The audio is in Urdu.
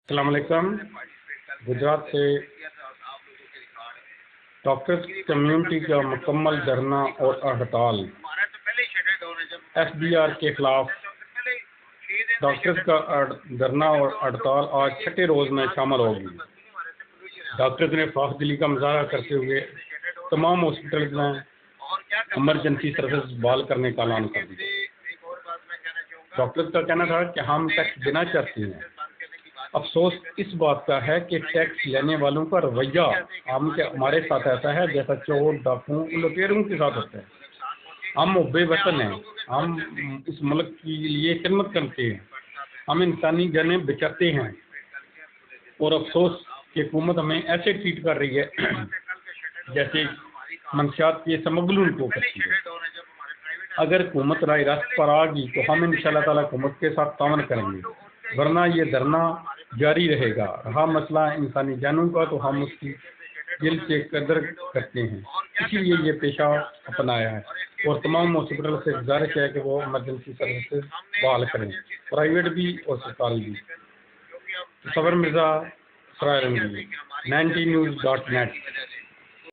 السلام علیکم. گجرات سے ڈاکٹرز کمیونٹی کا مکمل دھرنا اور ہڑتال. ایف بی آر کے خلاف ڈاکٹرز کا دھرنا اور ہڑتال آج چھٹے روز میں شامل ہوگی. ڈاکٹرز نے فاقدلی کا مظاہرہ کرتے ہوئے تمام ہاسپٹلز میں ایمرجنسی سروس بحال کرنے کا اعلان کر دیا. ڈاکٹرز کا کہنا تھا کہ ہم ٹیکس دینا چاہتے ہیں. افسوس اس بات کا ہے کہ ٹیکس لینے والوں کا رویہ ہمارے ساتھ ایسا ہے جیسا چور ڈاکوؤں لٹیروں کے ساتھ ہوتا ہے. ہم محب وطن ہیں, ہم اس ملک کے لیے خدمت کرتے ہیں, ہم انسانی جانیں بچاتے ہیں, اور افسوس کہ حکومت ہمیں ایسے ٹریٹ کر رہی ہے جیسے منشیات کے سمگلوں کو کرتی ہے. اگر حکومت راہ راست پر آ گئی تو ہم انشاءاللہ تعالی حکومت کے ساتھ تعاون کریں گے, ورنہ یہ دھرنا جاری رہے گا. رہا مسئلہ انسانی جانوں کا تو ہم اس کی دل سے قدر کرتے ہیں, اسی لیے یہ پیشہ اپنایا ہے. اور تمام ہاسپٹل سے گزارش ہے کہ وہ ایمرجنسی سروسز بحال کریں, پرائیویٹ بھی اور سرکاری بھی. صبر مرزا, سرائے رنگی, 90news.net.